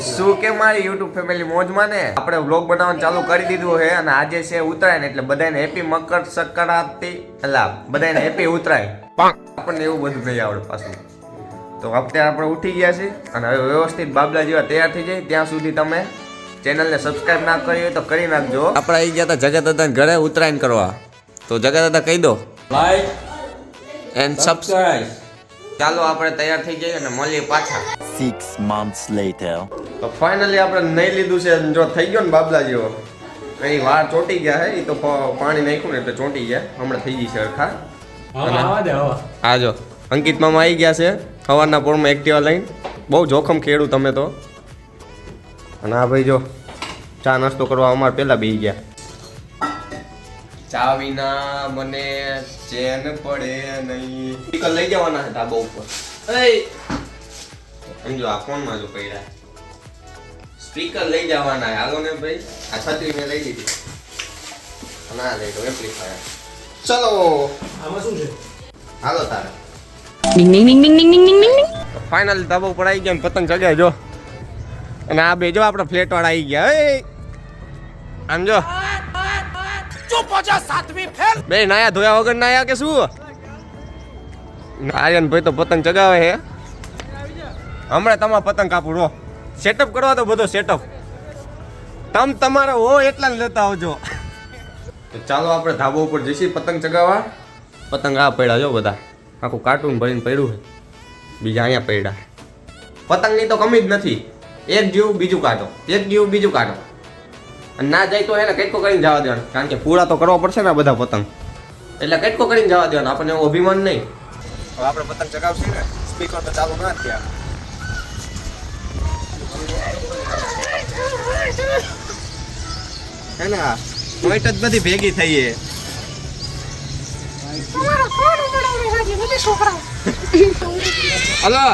શું કે મારી યુટ્યુબ ફેમિલી મોજમાં ને આપણે વ્લોગ બનાવવાનું ચાલુ કરી દીધું છે અને આજે છે ઉત્તરાયણ એટલે બધાને હેપી મકર સંક્રાંતિ એટલે બધાને હેપી ઉત્તરાયણ. આપણને એવું બધું નહીં આવડે પાછું. તો અત્યારે આપણે ઉઠી ગયા છીએ અને હવે વ્યવસ્થિત બાબલા જેવા તૈયાર થઈ જાય ત્યાં સુધી તમે ચેનલને સબસ્ક્રાઇબ ના કરી હોય તો કરી નાખજો. આપણે આવી ગયા હતા જગતદાદાના ઘરે ઉત્તરાયણ કરવા. તો જગતદાદા કહી દો લાઈક એન્ડ સબસ્ક્રાઇબ. ચાલો આપણે તૈયાર થઈ જઈએ અને મળીએ પાછા 6 months later. તો ફાઇનલી આપણે નહીં લીધું છે. જો થઈ ગયો ને બાબલા જેવો એ વાર ચોંટી ગયા હે. એ તો પાણી નાખ્યું ને એટલે ચોંટી ગયા. હમણાં થઈ ગઈ છે અરખા. હા જો અંકિત મામા આવી ગયા છે સવારના પોરમાં એક્ટિવા લઈને. બહુ જોખમ ખેડું તમે તો. અને આ ભાઈ જો ચા નાસ્તો કરવા અમારે પહેલા બેસી ગયા. ચા વિના મને ચેન પડે નહીં. સ્પીકર લઈ જવાના હતા ધાબા ઉપર. સમજો આ ફોનમાં જો પડ્યા સ્પીકર લઈ જવાના. હાલો ને ભાઈ આ છત્રી મેં લઈ લીધી અને આ લઈ લો એમ્પ્લીફાયર. ચલો આમાં શું છે હાલો તારે. ડિંગ ડિંગ ડિંગ ડિંગ ડિંગ ડિંગ ડિંગ. ફાઇનલી ધાબા ઉપર આવી ગયા પતંગ ચગાય જો. અને આ બે જો આપણે ફ્લેટ વાળા આવી ગયા. આમ જો બે નાયા ધોયા વગર નાયા કે શું? આર્યન ભાઈ તો પતંગ ચગાવે છે. હમણાં તમારે પતંગ કાપું રો સેટઅપ કરવા તો બધો સેટઅપ તમારે હો એટલા ને લેતા આવજો. તો ચાલો આપણે ધાબા ઉપર જઈશું પતંગ ચગાવવા. પતંગ આ પડ્યા જો બધા આખું કાર્ટૂન ભરીને પડ્યું છે. બીજા અહીંયા પડ્યા. પતંગની તો કમી જ નથી. એક જીવ બીજું કાઢો એક જીવ બીજું કાઢો. અને ના જાય તો એને કટકો કરીને જવા દેવાનું કારણ કે પૂરા તો કરવા પડશે ને બધા પતંગ એટલે કટકો કરીને જવા દેવાનું. આપણને એવું અભિમાન નહીં. હવે આપણે પતંગ ચગાવશું ને સ્પીકર તો ચાલુ ના થયા. હે ને પોઈન્ટ જ બધી ભેગી થઈ છે. હલો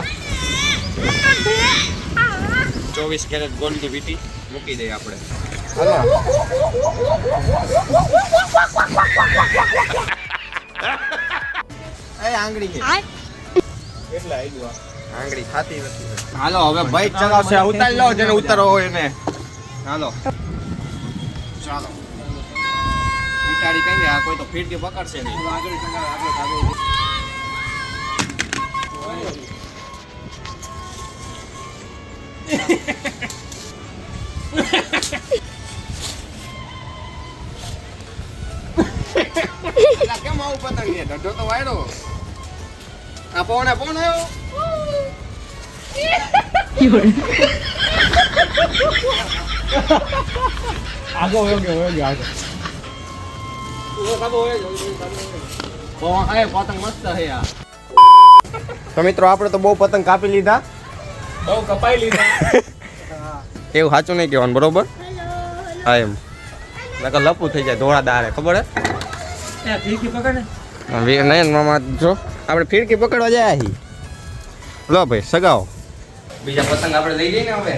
24 કેરેટ ગોલ્ડની વીટી મૂકી દઈએ આપણે. હલો એ આંગળી છે એટલા આઈડવા આંગળી ખાતી નથી. હાલો હવે ભાઈ ચગાવશે. ઉતારી લો જેને ઉતારો હોય એને. હાલો ચાલો ઉતારી કઈ આ કોઈ તો ફીટકી પકડશે નહીં. આગળ ચગાવે આગળ ભાગો. કેમ આવું પતંગ છે ડઢો તો વાયરો. આ પવન આવ્યો. આગો વયો ગયો આગળ. પતંગ મસ્ત છે યાર. તો મિત્રો આપણે તો બહુ પતંગ કાપી લીધા. બહુ કપાઈ લીધા. એવું સાચું નહીં કહેવાનું બરોબર. હા એમ નકર લપુ થઈ જાય ધોળા દારે ખબર હે. ફીરકી પકડ નહીં મામા જો આપણે ફીરકી પકડવા જાય હી. લો ભાઈ સગાવો. બીજા પતંગ આપણે લઈ જઈએ ને હવે.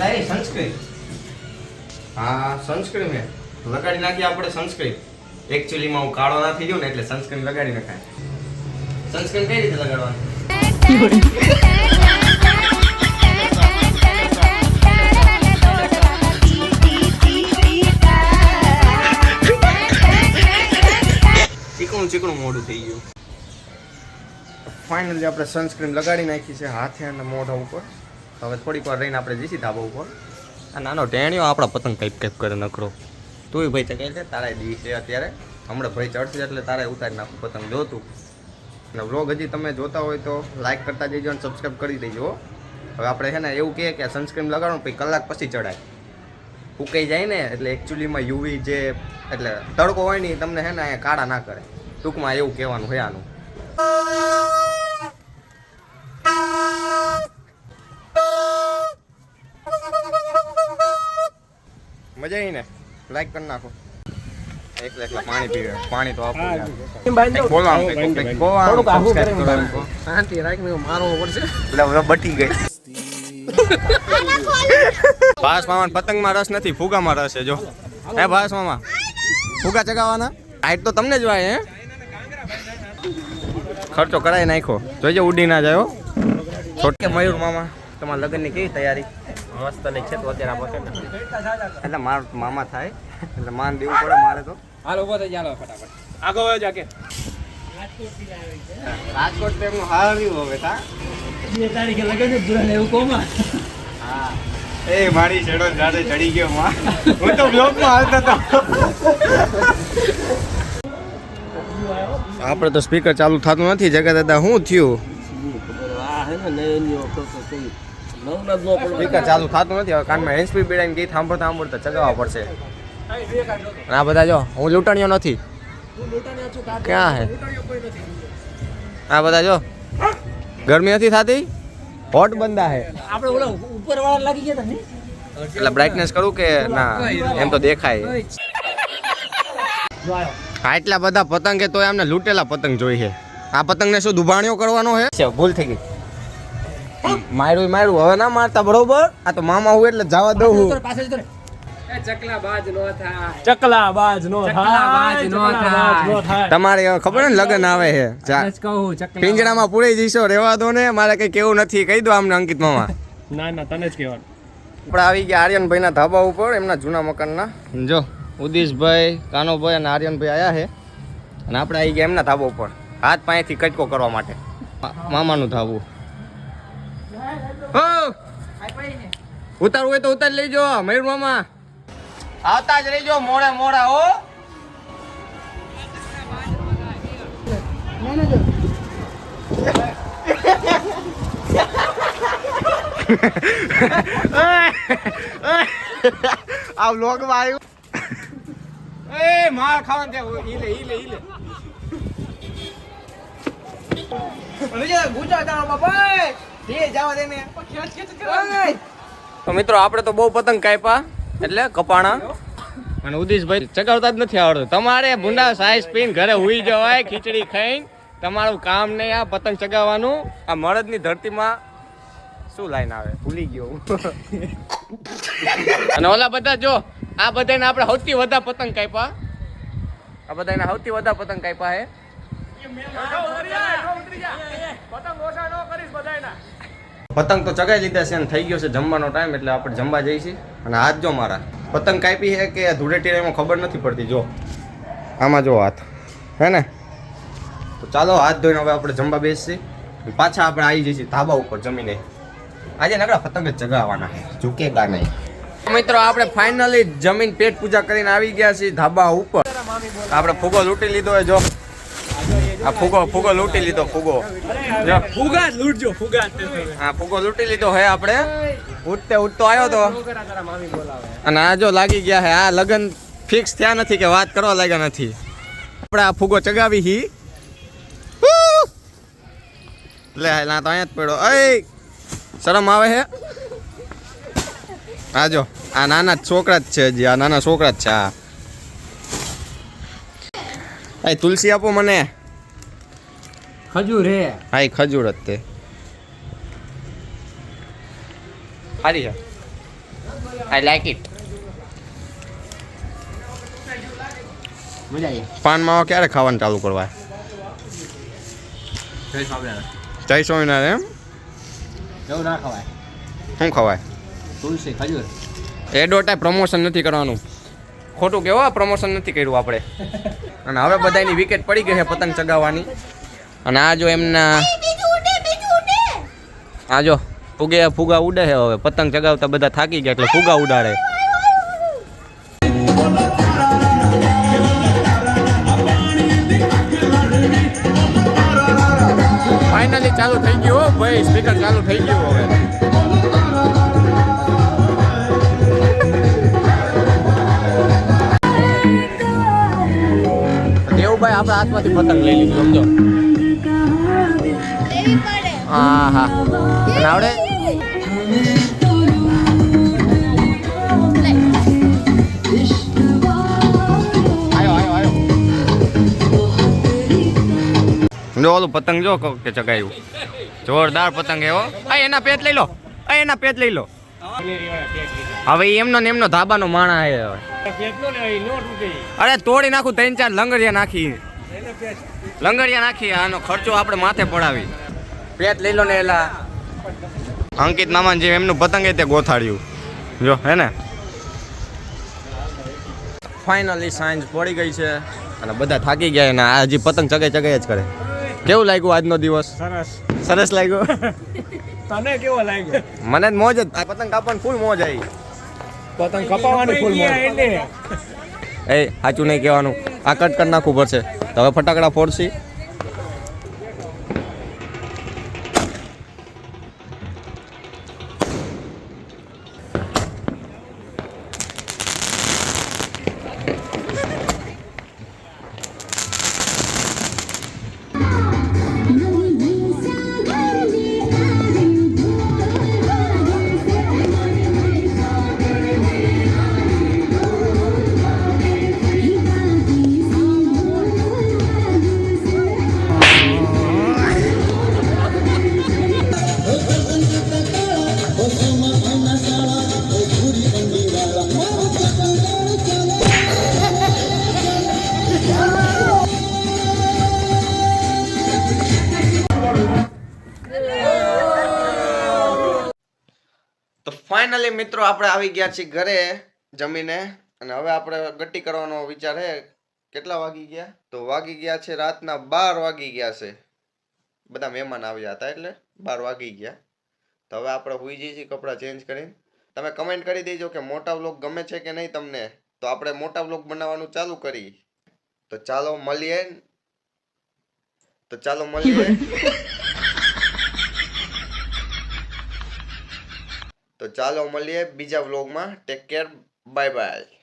લાઈ સનસ્ક્રીન. હા સનસ્ક્રીન હે લગાડી નાખીએ આપણે સનસ્ક્રીન. એકચ્યુઅલીમાં હું કાળો ના થઈ ગયો ને એટલે સનસ્ક્રીન લગાડી નખાય. સનસ્ક્રીન કઈ રીતે લગાડવાની? ચીકણું મોઢું થઈ ગયું. ફાઇનલી આપણે સનસ્ક્રીન લગાડી નાખી છે હાથે અને મોઢા ઉપર. હવે થોડીક વાર રહીને આપણે જઈશું ધાબા ઉપર. આ નાનો ટેણીઓ આપણા પતંગ કંઈક કંઈક કરે નખરો. તું ભાઈ ચગાઈ છે તારા દી છે અત્યારે. હમણાં ભાઈ ચડશે એટલે તારે ઉતારી નાખું પતંગ જોતું. અને વ્લોગ હજી તમે જોતા હોય તો લાઈક કરતા જઈજો અને સબસ્ક્રાઈબ કરી દેજો. હવે આપણે છે ને એવું કહે કે સનસ્ક્રીન લગાડો પછી કલાક પછી ચડાય. ઉકાઈ જાય ને એટલે એકચ્યુઅલીમાં યુવી જે એટલે તડકો હોય ને તમને છે ને અહીંયા કાળા ના કરે. ટૂંકમાં એવું કહેવાનું હોય આનું. મજા આવી ને લાઈક કરી નાખો. એકલા પાણી પીવે પાણી તો આપો. બટી ગઈ. ભાસ મામા પતંગમાં રસ નથી ફુગામાં રસ છે જો. હે ભાસ મામા ફુગા ચગાવવાના હાઈટ તો તમને જ વાય હે. ખર્ચો કરાવી નાખ્યો. જોઈજો ઉડી ના જાય. છોટકે મયુર મામા તમારા લગ્નની કેવી તૈયારી? મસ્ત નહીં છે તો અત્યારે આપો છે ને એટલે મારા મામા થાય એટલે માન દેવું પડે મારે તો. હાલો ઉભો થઈ ચાલો ફટાફટ આગળ વયો જાકે રાજકોટ તો એમનું હાર્યું હવે તા 2 તારીખે લગન છે દુરાને એવું કોમાં હા એ મારી છેડો જાડે ચડી ગયો માં. હું તો બ્લોકમાં હાલતો હતો. આપણે તો સ્પીકર ચાલુ થતું નથી. જગા દાદા શું થયું? સ્પીકર ચાલુ થતું નથી. હવે કાનમાં હેન્ડ સ્પીડ બેડાઈને ગીત સાંભળતા સાંભળતા ચગાવવા પડશે. અને આ બધા જો હું લૂંટણીયો નથી. ક્યાં હે આ બધા જો ગરમી નથી થતી. હોટ બંદા હે. આપણે ઓલા ઉપર વાળા લાગી ગયા હતા ને એટલે બ્રાઇટનેસ કરું કે ના એમ તો દેખાય. આટલા બધા પતંગ કે તો એમને લૂંટેલા પતંગ જોઈ છે. આ પતંગને શું દુભાણિયો કરવાનો છે? ભૂલ થઈ ગઈ. માર્યું હવે ના મારતા બરોબર. આ તો મામા હું એટલે જવા દઉં હું. પાસે જતો રે ચકલા બાજ નો થાય તમારે ખબર ને લગન આવે છે પિંજરામાં પૂરી જઈશો. રેવા દો ને મારે કઈ કેવું નથી. કહી દો આમને અંકિત મામા. ના તને જ કહેવાનું. આપણે આવી ગયા આર્યનભાઈ ના ધાબા ઉપર એમના જૂના મકાનના. જો ઉદીશભાઈ કાનોભાઈ અને આર્યનભાઈ આયા છે અને આપણે આવી ગયા એમના ધાબા ઉપર હાથ પાયેથી કટકો કરવા માટે. મામાનું ધાબું ઉતારવું હોય તો ઉતારી લેજો મયુર મામા. આવતા જ રહીજો મોડા હો. આ વ્લોગ માં આવ્યું. એ માર ખાવાનું ત્યાં ઈ લે તો મિત્રો આપણે તો બહુ પતંગ કાપ્યા એટલે કપાણા અને ઉદીશભાઈ ચગાવતા જ નથી આવડતું. તમારે ભૂંડા સાઈઝ પીને ઘરે હુઈ જવાય ખીચડી ખાઈને. તમારું કામ નહીં આ પતંગ ચગાવવાનું. આ મળદની ધરતીમાં શું લાઈન આવે ભૂલી ગયો. અને ઓલા બધા જો આ બધાને આપણે સૌથી વધારે પતંગ કાપ્યા. આ બધાને સૌથી વધારે પતંગ કાપ્યા હે. પતંગ તો ચગાઈ લીધા છે અને થઈ ગયો છે જમવાનો ટાઈમ એટલે આપણે જમવા જઈશું. અને હાથ જો મારા પતંગ કાપી છે કે ધૂળેટી એમાં ખબર નથી પડતી. જો આમાં જો હાથ હે ને. તો ચાલો હાથ ધોઈને હવે આપણે જમવા બેસીએ. પાછા આપણે આવી જઈશું ધાબા ઉપર જમીને. આજે નકરા પતંગ જ ચગાવવાના ઝૂકેગા નહીં. મિત્રો આપણે ફાઇનલી જમીન પેટ પૂજા કરીને આવી ગયા છીએ ધાબા ઉપર. આપણે ફુગો લૂંટી લીધો હોય. જો આ ફુગો લૂંટી લીધો. ફુગો લૂંટી લીધો હે આપણે. ઉઠતો આવ્યો તો અને આ જો લાગી ગયા હે. આ લગન ફિક્સ થયા નથી કે વાત કરવા લાગ્યા નથી. આપણે આ ફુગો ચગાવી હી લે ના તો અહીંયા જ પડ્યો. એ શરમ આવે હે. આ જો આ નાના છોકરા જ છે. હજી આ નાના છોકરા જ છે. આ તુલસી આપો મને. ખજૂર હે. હા ખજૂર જ તે સારી છે. I like it. મજા આવી. પાન માવા ક્યારે ખાવાનું ચાલુ કરવા? જય સ્વામિનારાયણ. એમ એવું ના ખવાય. શું ખવાય? તુલસી ખજૂર. એડવર્ટાઈઝ પ્રમોશન નથી કરવાનું. ખોટું કેવો પ્રમોશન નથી કર્યું આપણે. અને હવે બધાની વિકેટ પડી ગઈ છે પતંગ ચગાવવાની. અને આ જો એમના આ જો ફુગા ઉડે છે. હવે પતંગ ચગાવતા બધા થાકી ગયા એટલે ફુગા ઉડાડે. ફાઇનલી ચાલુ થઈ ગયું હો ભાઈ. સ્પીકર ચાલુ થઈ ગયું હવે. દેવુભાઈ આપણા હાથમાંથી પતંગ લઈ લીધું સમજો. હા અને આવડે. જો ઓલું પતંગ જો કે ચગાયું. જોરદાર પતંગ એવો. એના પેચ લઈ લો. એના પેચ લઈ લો. હવે એમનો ને એમનો ધાબાનો માણા હે. અરે તોડી નાખું 3-4 લંગરિયા નાખી. લંગડિયા નાખી આનો ખર્ચો આપણે માથે પડાવી. પેટ લઈ લો ને એલા. અંકિત મામા જે એમનું પતંગ તે ગોથાડ્યું જો હે ને. ફાઇનલી સાંજ પડી ગઈ છે અને બધા થાકી ગયા ને આ હજી પતંગ ચગે જ કરે. કેવું લાગ્યું આજનો દિવસ? સરસ લાગ્યો. તને કેવો લાગ્યો? મને જ મોજ જ. આ પતંગ કાપવાની ફૂલ મોજ આવી. પતંગ કપાવવાની ફૂલ મોજ. એ સાચું નહીં કહેવાનું. આ કટ કરી નાખવું પડશે. તો હવે ફટાકડા ફોડશી. તો ફાઇનલી મિત્રો આપણે આવી ગયા છીએ ઘરે જમીને અને હવે આપણે ગટ્ટી કરવાનો વિચાર છે. કેટલા વાગી ગયા? તો વાગી ગયા છે રાતના 12 વાગી ગયા છે. બધા મહેમાન આવ્યા હતા એટલે 12 વાગી ગયા. તો હવે આપણે હુઈ જઈએ છીએ કપડાં ચેન્જ કરીને. તમે કમેન્ટ કરી દેજો કે મોટા વ્લોગ ગમે છે કે નહીં તમને. તો આપણે મોટા વ્લોગ બનાવવાનું ચાલુ કરી. તો ચાલો મળીએ. તો ચાલો મળીએ બીજા વ્લોગમાં. Take care, bye bye.